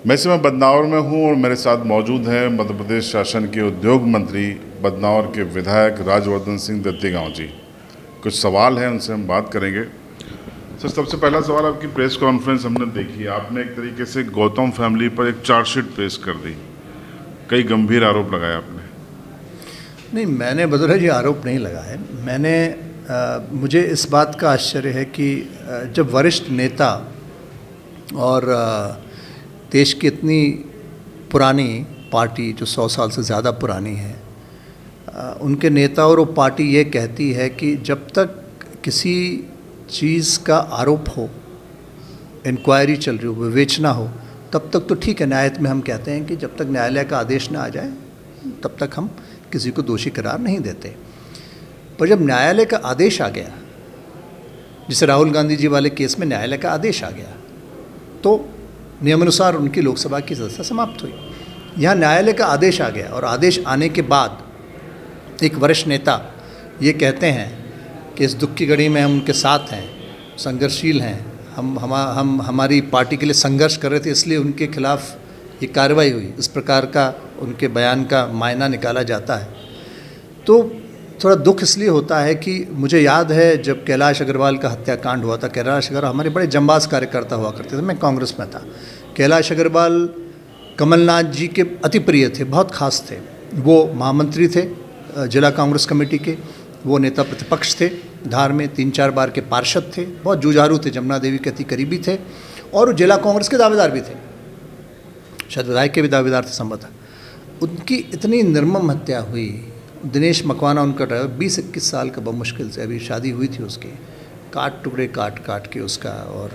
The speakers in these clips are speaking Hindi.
मैं बदनौर में हूँ और मेरे साथ मौजूद हैं मध्य प्रदेश शासन के उद्योग मंत्री बदनौर के विधायक राजवर्धन सिंह दत्तीगांव जी। कुछ सवाल हैं, उनसे हम बात करेंगे। सर, सबसे पहला सवाल, आपकी प्रेस कॉन्फ्रेंस हमने देखी, आपने एक तरीके से गौतम फैमिली पर एक चार्जशीट पेश कर दी, कई गंभीर आरोप लगाए आपने। नहीं, मैंने बदौलत जी आरोप नहीं लगाए। मुझे इस बात का आश्चर्य है कि जब वरिष्ठ नेता और देश की इतनी पुरानी पार्टी जो 100 साल से ज़्यादा पुरानी है, उनके नेता और वो पार्टी ये कहती है कि जब तक किसी चीज़ का आरोप हो, इंक्वायरी चल रही हो, विवेचना हो, तब तक तो ठीक है। न्यायालय में हम कहते हैं कि जब तक न्यायालय का आदेश ना आ जाए तब तक हम किसी को दोषी करार नहीं देते। पर जब न्यायालय का आदेश आ गया, जैसे राहुल गांधी जी वाले केस में न्यायालय का आदेश आ गया, तो नियमानुसार उनकी लोकसभा की सदस्यता समाप्त हुई। यहाँ न्यायालय का आदेश आ गया और आदेश आने के बाद एक वरिष्ठ नेता ये कहते हैं कि इस दुख की घड़ी में हम उनके साथ हैं, संघर्षशील हैं, हम हमारी पार्टी के लिए संघर्ष कर रहे थे, इसलिए उनके खिलाफ ये कार्रवाई हुई। इस प्रकार का उनके बयान का मायना निकाला जाता है। तो थोड़ा दुख इसलिए होता है कि मुझे याद है जब कैलाश अग्रवाल का हत्याकांड हुआ था। कैलाश अग्रवाल हमारे बड़े जंबाज कार्यकर्ता हुआ करते थे, मैं कांग्रेस में था। कैलाश अग्रवाल कमलनाथ जी के अति प्रिय थे, बहुत खास थे। वो महामंत्री थे जिला कांग्रेस कमेटी के, वो नेता प्रतिपक्ष थे, धार में 3-4 बार के पार्षद थे, बहुत जुझारू थे, जमुना देवी के अति करीबी थे और वो जिला कांग्रेस के दावेदार भी थे, शायद विधायक के भी दावेदार थे संभवतः। उनकी इतनी निर्मम हत्या हुई। दिनेश मकवाना उनका ड्राइवर, 20-21 साल का, बहुत मुश्किल से, अभी शादी हुई थी उसकी, टुकड़े काट के उसका और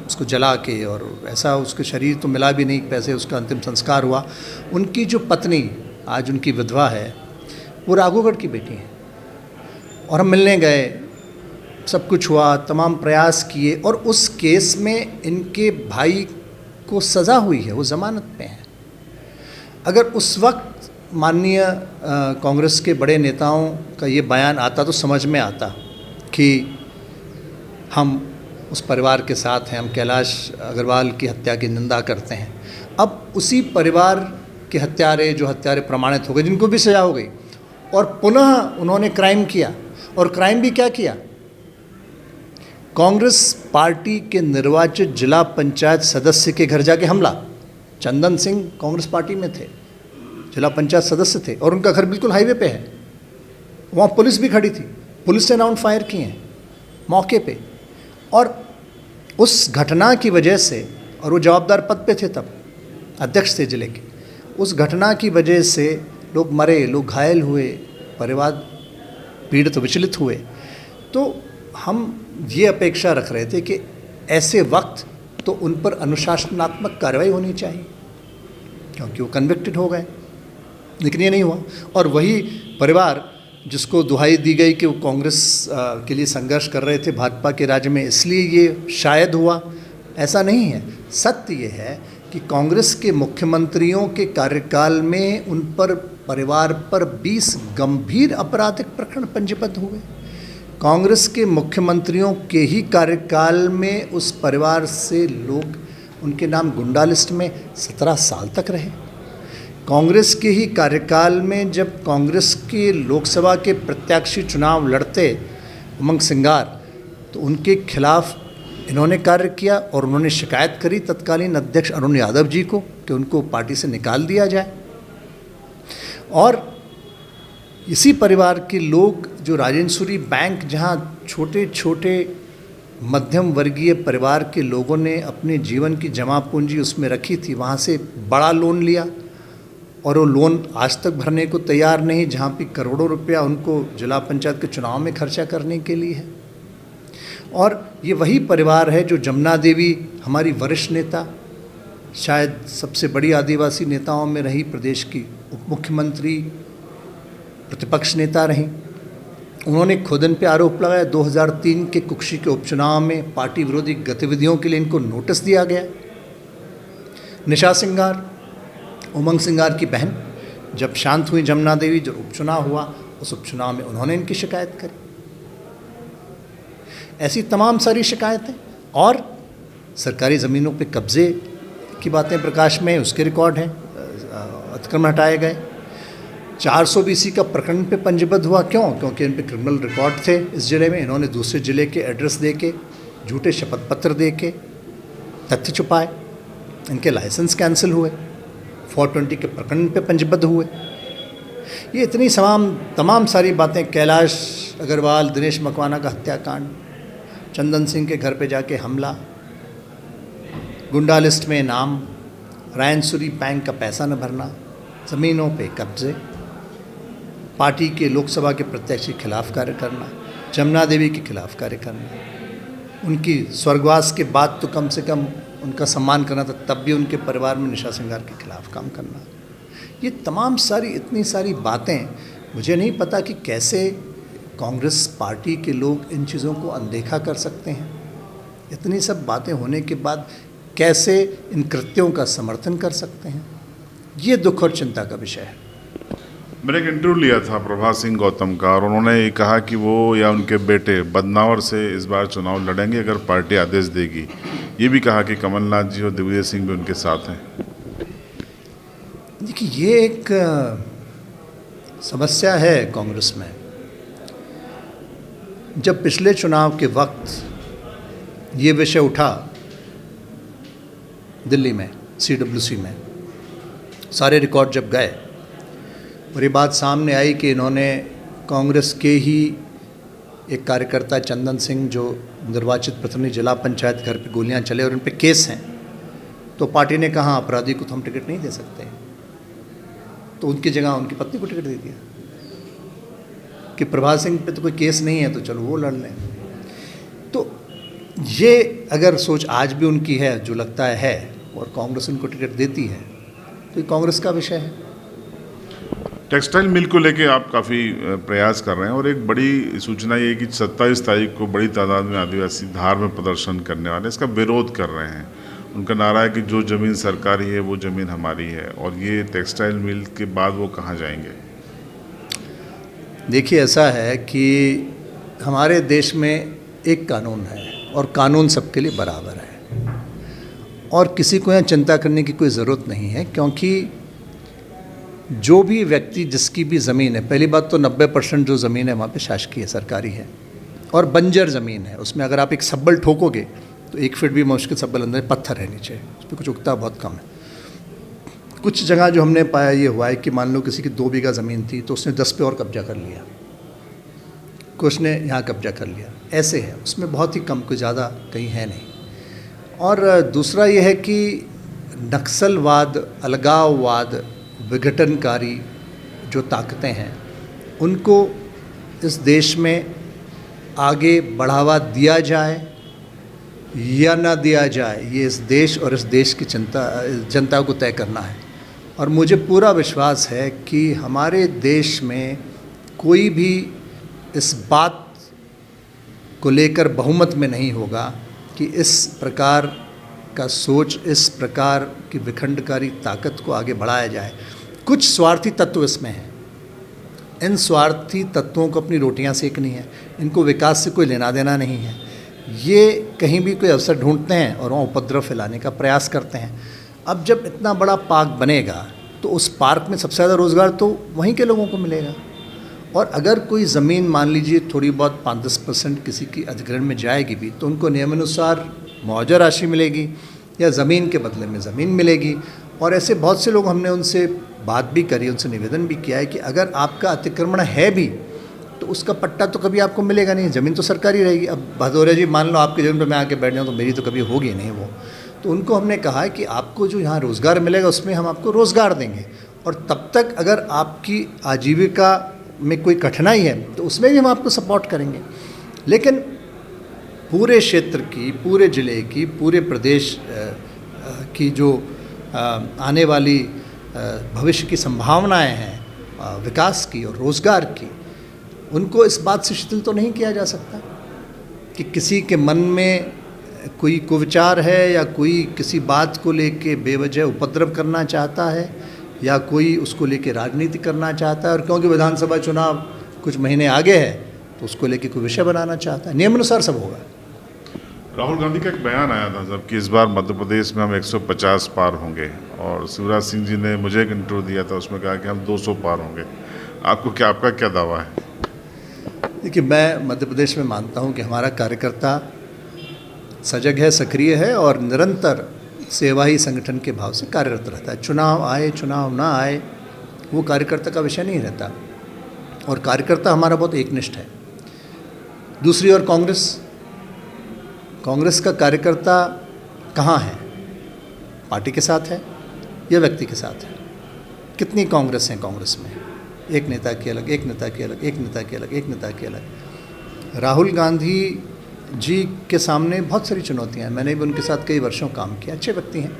उसको जला के, और ऐसा उसके शरीर तो मिला भी नहीं, पैसे उसका अंतिम संस्कार हुआ। उनकी जो पत्नी आज उनकी विधवा है, वो राघोगढ़ की बेटी है और हम मिलने गए, सब कुछ हुआ, तमाम प्रयास किए और उस केस में इनके भाई को सज़ा हुई है, वो ज़मानत पे हैं। अगर उस वक्त माननीय कांग्रेस के बड़े नेताओं का ये बयान आता तो समझ में आता कि हम उस परिवार के साथ हैं, हम कैलाश अग्रवाल की हत्या की निंदा करते हैं। अब उसी परिवार के हत्यारे, जो हत्यारे प्रमाणित हो गए, जिनको भी सज़ा हो गई, और पुनः उन्होंने क्राइम किया। और क्राइम भी क्या किया? कांग्रेस पार्टी के निर्वाचित जिला पंचायत सदस्य के घर जाके हमला। चंदन सिंह कांग्रेस पार्टी में थे, जिला पंचायत सदस्य थे और उनका घर बिल्कुल हाईवे पे है। वहाँ पुलिस भी खड़ी थी, पुलिस ने राउंड फायर किए हैं मौके पे। और उस घटना की वजह से, और वो जवाबदार पद पे थे तब, अध्यक्ष थे जिले के, उस घटना की वजह से लोग मरे, लोग घायल हुए, परिवार पीड़ित विचलित हुए। तो हम ये अपेक्षा रख रहे थे कि ऐसे वक्त तो उन पर अनुशासनात्मक कार्रवाई होनी चाहिए, क्योंकि वो कन्विक्टेड हो गए, लेकिन ये नहीं हुआ। और वही परिवार जिसको दुहाई दी गई कि वो कांग्रेस के लिए संघर्ष कर रहे थे भाजपा के राज्य में, इसलिए ये शायद हुआ, ऐसा नहीं है। सत्य ये है कि कांग्रेस के मुख्यमंत्रियों के कार्यकाल में उन पर, परिवार पर 20 गंभीर आपराधिक प्रकरण पंजीबद्ध हुए। कांग्रेस के मुख्यमंत्रियों के ही कार्यकाल में उस परिवार से लोग, उनके नाम गुंडा लिस्ट में 17 साल तक रहे। कांग्रेस के ही कार्यकाल में जब कांग्रेस के लोकसभा के प्रत्याशी चुनाव लड़ते उमंग सिंगार, तो उनके खिलाफ इन्होंने कार्य किया और उन्होंने शिकायत करी तत्कालीन अध्यक्ष अरुण यादव जी को कि उनको पार्टी से निकाल दिया जाए। और इसी परिवार के लोग, जो राजेंद्रसूरी बैंक, जहाँ छोटे छोटे मध्यम वर्गीय परिवार के लोगों ने अपने जीवन की जमा पूंजी उसमें रखी थी, वहाँ से बड़ा लोन लिया और वो लोन आज तक भरने को तैयार नहीं, जहाँ पे करोड़ों रुपया उनको जिला पंचायत के चुनाव में खर्चा करने के लिए है। और ये वही परिवार है जो जमुना देवी, हमारी वरिष्ठ नेता, शायद सबसे बड़ी आदिवासी नेताओं में रही, प्रदेश की उप मुख्यमंत्री, प्रतिपक्ष नेता रहीं, उन्होंने खुद इन पे आरोप लगाया। 2003 के कुक्षी के उपचुनाव में पार्टी विरोधी गतिविधियों के लिए इनको नोटिस दिया गया। निशा सिंगार, उमंग सिंगार की बहन, जब शांत हुई जमुना देवी, जो उपचुनाव हुआ, उस उपचुनाव में उन्होंने इनकी शिकायत करी। ऐसी तमाम सारी शिकायतें और सरकारी ज़मीनों पे कब्ज़े की बातें प्रकाश में उसके रिकॉर्ड हैं, अतिक्रमण हटाए गए। 400 BC का प्रकरण पे पंजीबद्ध हुआ, क्यों? क्योंकि इन पे क्रिमिनल रिकॉर्ड थे इस ज़िले में। इन्होंने दूसरे ज़िले के एड्रेस दे के, झूठे शपथ पत्र दे के तथ्य छुपाए, इनके लाइसेंस कैंसिल हुए, 420 के प्रकरण पे पंजीबद्ध हुए। ये इतनी तमाम सारी बातें, कैलाश अग्रवाल, दिनेश मकवाना का हत्याकांड, चंदन सिंह के घर पे जाके हमला, गुंडा लिस्ट में नाम, रायनसुरी बैंक का पैसा न भरना, ज़मीनों पे कब्जे, पार्टी के लोकसभा के प्रत्याशी के खिलाफ कार्य करना, जमुना देवी के खिलाफ कार्य करना, उनकी स्वर्गवास के बाद तो कम से कम उनका सम्मान करना था, तब भी उनके परिवार में निशा सिंगार के खिलाफ काम करना। ये तमाम सारी इतनी सारी बातें, मुझे नहीं पता कि कैसे कांग्रेस पार्टी के लोग इन चीज़ों को अनदेखा कर सकते हैं। इतनी सब बातें होने के बाद कैसे इन कृत्यों का समर्थन कर सकते हैं, ये दुख और चिंता का विषय है। मैंने एक इंटरव्यू लिया था प्रभात सिंह गौतम का, और उन्होंने ये कहा कि वो या उनके बेटे बदनावर से इस बार चुनाव लड़ेंगे अगर पार्टी आदेश देगी। ये भी कहा कि कमलनाथ जी और दिग्विजय सिंह भी उनके साथ हैं। देखिए, ये एक समस्या है कांग्रेस में। जब पिछले चुनाव के वक्त ये विषय उठा दिल्ली में, CWC में, सारे रिकॉर्ड जब गए और ये बात सामने आई कि इन्होंने कांग्रेस के ही एक कार्यकर्ता चंदन सिंह, जो निर्वाचित प्रतिनिधि जिला पंचायत घर पे गोलियां चले और उन पे केस हैं, तो पार्टी ने कहा अपराधी को तो हम टिकट नहीं दे सकते, तो उनकी जगह उनकी पत्नी को टिकट दे दिया कि प्रभात सिंह पे तो कोई केस नहीं है तो चलो वो लड़ लें। तो ये अगर सोच आज भी उनकी है, जो लगता है, और कांग्रेस उनको टिकट देती है, तो ये कांग्रेस का विषय है। टेक्सटाइल मिल को लेके आप काफ़ी प्रयास कर रहे हैं, और एक बड़ी सूचना ये है कि 27 तारीख को बड़ी तादाद में आदिवासी धार में प्रदर्शन करने वाले इसका विरोध कर रहे हैं। उनका नारा है कि जो ज़मीन सरकारी है वो ज़मीन हमारी है, और ये टेक्सटाइल मिल के बाद वो कहाँ जाएंगे? देखिए, ऐसा है कि हमारे देश में एक कानून है और कानून सबके लिए बराबर है, और किसी को यहाँ चिंता करने की कोई ज़रूरत नहीं है, क्योंकि जो भी व्यक्ति जिसकी भी ज़मीन है, पहली बात तो 90% जो ज़मीन है वहाँ पे शासकीय है, सरकारी है, और बंजर ज़मीन है। उसमें अगर आप एक सब्बल ठोकोगे तो 1 फीट भी मुश्किल सब्बल, अंदर पत्थर है नीचे, उस पर कुछ उगता बहुत कम है। कुछ जगह जो हमने पाया ये हुआ है कि मान लो किसी की 2 बीघा ज़मीन थी तो उसने 10 पे और कब्जा कर लिया, कुछ ने यहाँ कब्जा कर लिया, ऐसे है। उसमें बहुत ही कम, कोई ज़्यादा कहीं है नहीं। और दूसरा ये है कि नक्सलवाद, अलगाववाद, विघटनकारी जो ताकतें हैं, उनको इस देश में आगे बढ़ावा दिया जाए या ना दिया जाए, ये इस देश और इस देश की जनता को तय करना है। और मुझे पूरा विश्वास है कि हमारे देश में कोई भी इस बात को लेकर बहुमत में नहीं होगा कि इस प्रकार का सोच, इस प्रकार की विखंडकारी ताकत को आगे बढ़ाया जाए। कुछ स्वार्थी तत्व इसमें हैं, इन स्वार्थी तत्वों को अपनी रोटियां सेकनी है, इनको विकास से कोई लेना देना नहीं है। ये कहीं भी कोई अवसर ढूंढते हैं और वहाँ उपद्रव फैलाने का प्रयास करते हैं। अब जब इतना बड़ा पार्क बनेगा तो उस पार्क में सबसे ज़्यादा रोज़गार तो वहीं के लोगों को मिलेगा। और अगर कोई ज़मीन मान लीजिए थोड़ी बहुत 5-10% किसी की अधिग्रहण में जाएगी भी, तो उनको नियमानुसार मुआवजा राशि मिलेगी या ज़मीन के बदले में ज़मीन मिलेगी। और ऐसे बहुत से लोग, हमने उनसे बात भी करी, उनसे निवेदन भी किया है कि अगर आपका अतिक्रमण है भी तो उसका पट्टा तो कभी आपको मिलेगा नहीं, ज़मीन तो सरकारी रहेगी। अब भदौरिया जी, मान लो आपकी ज़मीन पर मैं आके बैठ जाऊँ तो मेरी तो कभी होगी नहीं वो। तो उनको हमने कहा है कि आपको जो यहाँ रोज़गार मिलेगा उसमें हम आपको रोज़गार देंगे, और तब तक अगर आपकी आजीविका में कोई कठिनाई है तो उसमें भी हम आपको सपोर्ट करेंगे। लेकिन पूरे क्षेत्र की, पूरे ज़िले की, पूरे प्रदेश की जो आने वाली भविष्य की संभावनाएं हैं विकास की और रोज़गार की, उनको इस बात से शिथिल तो नहीं किया जा सकता कि किसी के मन में कोई कुविचार है या कोई किसी बात को लेके बेवजह उपद्रव करना चाहता है या कोई उसको लेके राजनीति करना चाहता है, और क्योंकि विधानसभा चुनाव कुछ महीने आगे है तो उसको लेके कोई विषय बनाना चाहता है। नियमानुसार सब होगा। राहुल गांधी का एक बयान आया था जब कि इस बार मध्य प्रदेश में हम 150 पार होंगे, और शिवराज सिंह जी ने मुझे एक इंटरव्यू दिया था, उसमें कहा कि हम 200 पार होंगे। आपका क्या दावा है? देखिए, मैं मध्य प्रदेश में मानता हूं कि हमारा कार्यकर्ता सजग है, सक्रिय है और निरंतर सेवा ही संगठन के भाव से कार्यरत रहता है। चुनाव आए चुनाव ना आए वो कार्यकर्ता का विषय नहीं रहता, और कार्यकर्ता हमारा बहुत एकनिष्ठ है। दूसरी ओर कांग्रेस का कार्यकर्ता कहाँ है? पार्टी के साथ है या व्यक्ति के साथ है? कितनी कांग्रेस हैं कांग्रेस में? एक नेता की अलग, एक नेता की अलग, एक नेता की अलग, एक नेता की अलग। राहुल गांधी जी के सामने बहुत सारी चुनौतियां हैं। मैंने भी उनके साथ कई वर्षों काम किया, अच्छे व्यक्ति हैं,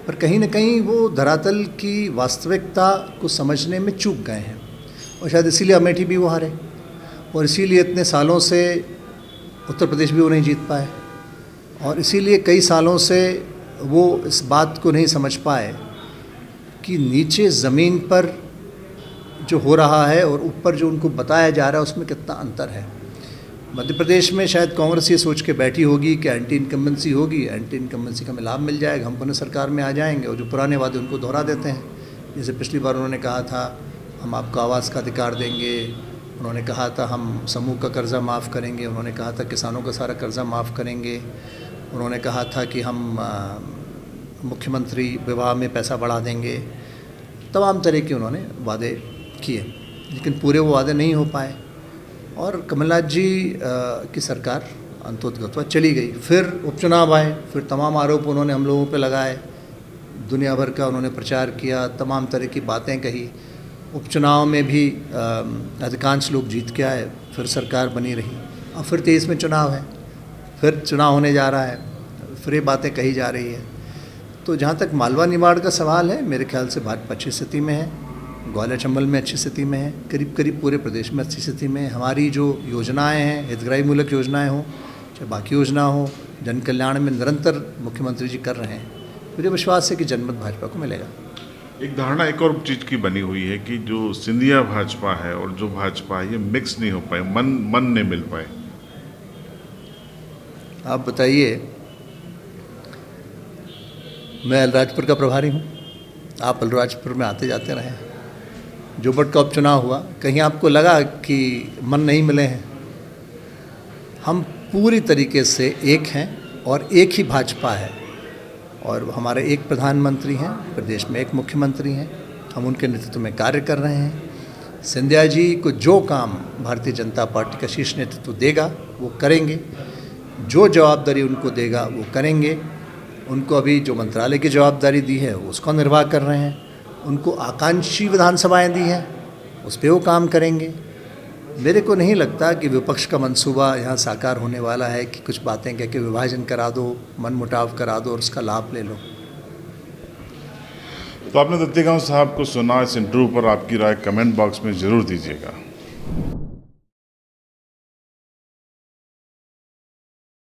पर कहीं ना कहीं वो धरातल की वास्तविकता को समझने में चूक गए हैं, और शायद इसीलिए अमेठी भी वो हारे, और इसीलिए इतने सालों से उत्तर प्रदेश भी वो नहीं जीत पाए, और इसीलिए कई सालों से वो इस बात को नहीं समझ पाए कि नीचे ज़मीन पर जो हो रहा है और ऊपर जो उनको बताया जा रहा है उसमें कितना अंतर है। मध्य प्रदेश में शायद कांग्रेस ये सोच के बैठी होगी कि एंटी इनकम्बेंसी होगी, एंटी इनकम्बेंसी का हमें लाभ मिल जाएगा, हम पुनः सरकार में आ जाएंगे, और जो पुराने वादे उनको दोहरा देते हैं। जैसे पिछली बार उन्होंने कहा था हम आपको आवास का अधिकार देंगे, उन्होंने कहा था हम समूह का कर्ज़ा माफ़ करेंगे, उन्होंने कहा था किसानों का सारा कर्ज़ा माफ़ करेंगे, उन्होंने कहा था कि हम मुख्यमंत्री विवाह में पैसा बढ़ा देंगे। तमाम तरह के उन्होंने वादे किए, लेकिन पूरे वो वादे नहीं हो पाए, और कमलनाथ जी की सरकार अंतोतगत्वा चली गई। फिर उपचुनाव आए, फिर तमाम आरोप उन्होंने हम लोगों पे लगाए, दुनिया भर का उन्होंने प्रचार किया, तमाम तरह की बातें कही। उपचुनाव में भी अधिकांश लोग जीत के आए, फिर सरकार बनी रही। अब फिर 23 में चुनाव है, फिर चुनाव होने जा रहा है, फिर ये बातें कही जा रही है। तो जहाँ तक मालवा निमाड़ का सवाल है, मेरे ख्याल से भाजपा अच्छी स्थिति में है, ग्वालियर चंबल में अच्छी स्थिति में है, करीब करीब पूरे प्रदेश में अच्छी स्थिति में है। हमारी जो योजनाएं हैं, हितग्राही मूलक योजनाएं हों चाहे बाकी योजना हो, जन कल्याण में निरंतर मुख्यमंत्री जी कर रहे हैं। मुझे विश्वास है कि जनमत भाजपा को मिलेगा। एक धारणा एक और चीज़ की बनी हुई है कि जो सिंधिया भाजपा है और जो भाजपा है ये मिक्स नहीं हो पाए, मन नहीं मिल पाए। आप बताइए, मैं अलीराजपुर का प्रभारी हूँ, आप अलीराजपुर में आते जाते रहे हैं। जोबट का उपचुनाव हुआ, कहीं आपको लगा कि मन नहीं मिले हैं? हम पूरी तरीके से एक हैं और एक ही भाजपा है, और हमारे एक प्रधानमंत्री हैं, प्रदेश में एक मुख्यमंत्री हैं, हम उनके नेतृत्व में कार्य कर रहे हैं। सिंधिया जी को जो काम भारतीय जनता पार्टी का शीर्ष नेतृत्व देगा वो करेंगे, जो जवाबदारी उनको देगा वो करेंगे। उनको अभी जो मंत्रालय की जवाबदारी दी है उसका निर्वाह कर रहे हैं, उनको आकांक्षी विधानसभाएं दी हैं उस पर वो काम करेंगे। मेरे को नहीं लगता कि विपक्ष का मंसूबा यहाँ साकार होने वाला है कि कुछ बातें कह के विभाजन करा दो, मनमुटाव करा दो और उसका लाभ ले लो। तो आपने दत्तीगांव साहब को सुना, इस इंटरव्यू पर आपकी राय कमेंट बॉक्स में ज़रूर दीजिएगा।